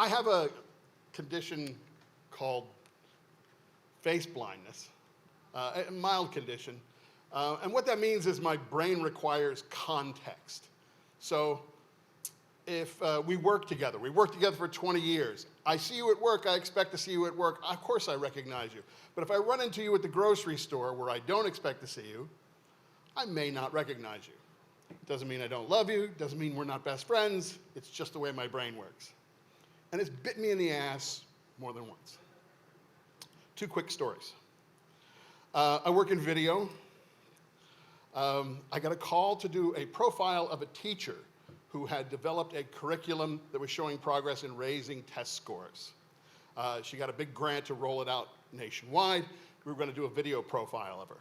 I have a condition called face blindness, a mild condition. And what that means is my brain requires context. So if we work together for 20 years, I see you at work, I expect to see you at work, of course I recognize you. But if I run into you at the grocery store where I don't expect to see you, I may not recognize you. Doesn't mean I don't love you, doesn't mean we're not best friends, it's just the way my brain works. And it's bit me in the ass more than once. 2 quick stories. I work in video. I got a call to do a profile of a teacher who had developed a curriculum that was showing progress in raising test scores. She got a big grant to roll it out nationwide. We were going to do a video profile of her.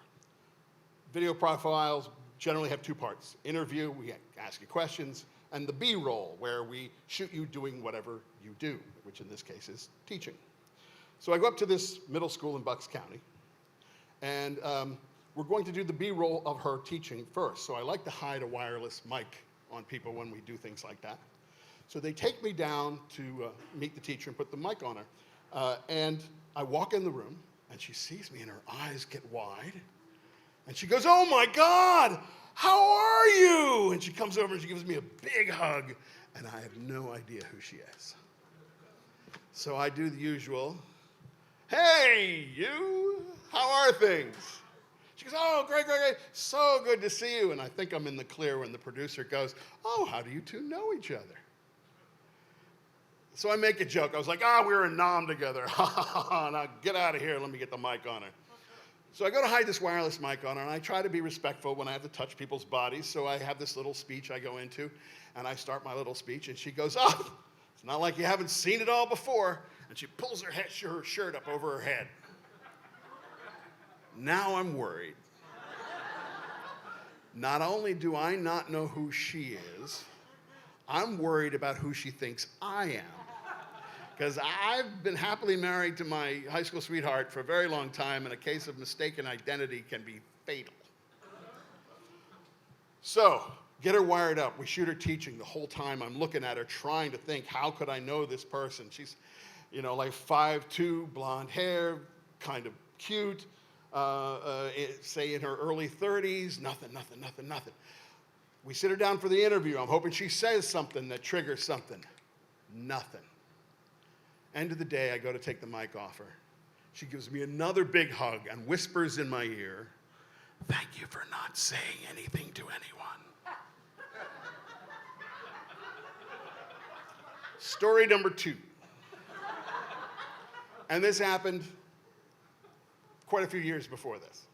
Video profiles generally have 2 parts. Interview, we ask you questions, and the B-roll, where we shoot you doing whatever you do, which in this case is teaching. So I go up to this middle school in Bucks County, and we're going to do the B-roll of her teaching first. So I like to hide a wireless mic on people when we do things like that. So they take me down to meet the teacher and put the mic on her. And I walk in the room, and she sees me, and her eyes get wide. And she goes, "Oh my God, how are you?" And she comes over and she gives me a big hug, and I have no idea who she is. So I do the usual, "Hey, you, how are things?" She goes, "Oh, great, great, great. So good to see you." And I think I'm in the clear when the producer goes, "Oh, how do you 2 know each other?" So I make a joke. I was like, "We were in Nam together." Now get out of here. Let me get the mic on her. So I go to hide this wireless mic on her, and I try to be respectful when I have to touch people's bodies. So I have this little speech I go into, and I start my little speech, and she goes, "Oh, it's not like you haven't seen it all before." And she pulls her shirt up over her head. Now I'm worried. Not only do I not know who she is, I'm worried about who she thinks I am. Because I've been happily married to my high school sweetheart for a very long time, and a case of mistaken identity can be fatal. So, get her wired up. We shoot her teaching. The whole time I'm looking at her, trying to think, how could I know this person? She's, like 5'2", blonde hair, kind of cute, say in her early 30s, nothing. We sit her down for the interview. I'm hoping she says something that triggers something. Nothing. End of the day, I go to take the mic off her. She gives me another big hug and whispers in my ear, "Thank you for not saying anything to anyone." Story number 2. And this happened quite a few years before this.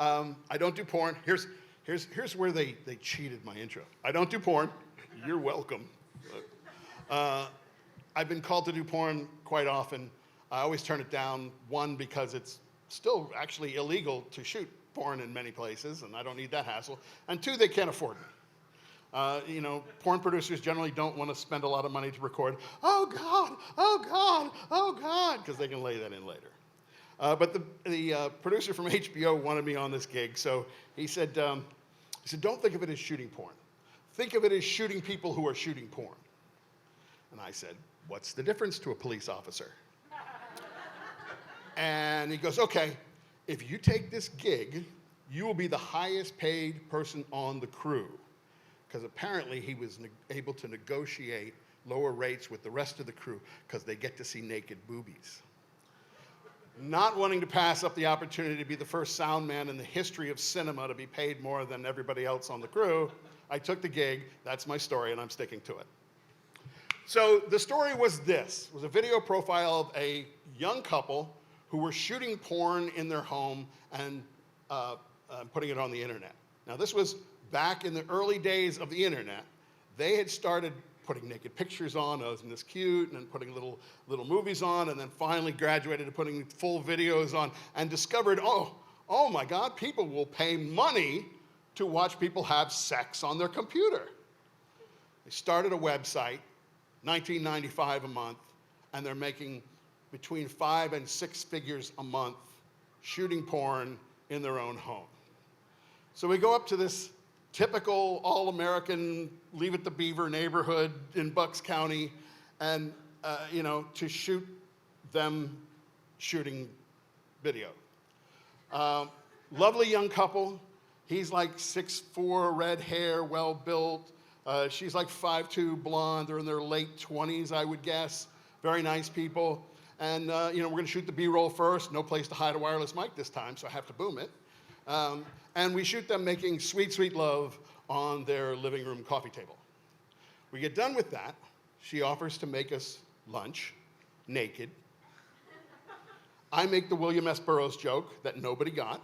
I don't do porn. Here's where they cheated my intro. I don't do porn. You're welcome. I've been called to do porn quite often. I always turn it down, 1, because it's still actually illegal to shoot porn in many places, and I don't need that hassle. And 2, they can't afford me. Porn producers generally don't want to spend a lot of money to record, "Oh God, oh God, oh God," because they can lay that in later. But the producer from HBO wanted me on this gig, so he said, "Don't think of it as shooting porn. Think of it as shooting people who are shooting porn." And I said, "What's the difference to a police officer?" And he goes, "Okay, if you take this gig, you will be the highest paid person on the crew." Because apparently he was able to negotiate lower rates with the rest of the crew because they get to see naked boobies. Not wanting to pass up the opportunity to be the first sound man in the history of cinema to be paid more than everybody else on the crew, I took the gig. That's my story, and I'm sticking to it. So the story was this. It was a video profile of a young couple who were shooting porn in their home and putting it on the internet. Now, this was back in the early days of the internet. They had started putting naked pictures on, "Oh, isn't this cute?" and then putting little movies on, and then finally graduated to putting full videos on, and discovered, oh my God, people will pay money to watch people have sex on their computer. They started a website, $19.95 a month, and they're making between 5 and 6 figures a month shooting porn in their own home. So we go up to this typical all-American Leave It to Beaver neighborhood in Bucks County, and to shoot them shooting video. Lovely young couple. He's like 6'4", red hair, well-built. She's like 5'2", blonde. They're in their late 20s, I would guess. Very nice people. And, we're going to shoot the B-roll first. No place to hide a wireless mic this time, so I have to boom it. And we shoot them making sweet, sweet love on their living room coffee table. We get done with that. She offers to make us lunch, naked. I make the William S. Burroughs joke that nobody got.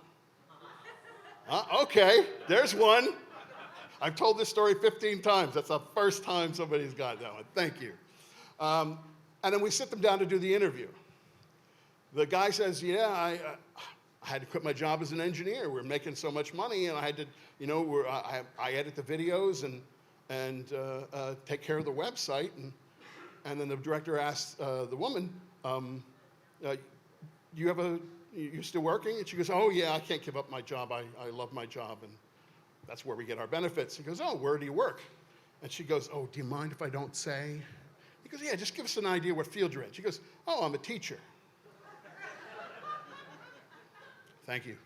Okay, there's one. I've told this story 15 times. That's the first time somebody's got that one. Thank you. And then we sit them down to do the interview. The guy says, yeah, I had to quit my job as an engineer. We're making so much money, and I had to, I edit the videos and take care of the website. And then the director asked the woman, you still working? And she goes, oh yeah, I can't give up my job. I love my job, and that's where we get our benefits. He goes, oh, where do you work? And she goes, oh, do you mind if I don't say? He goes, yeah, just give us an idea what field you're in. She goes, oh, I'm a teacher. Thank you.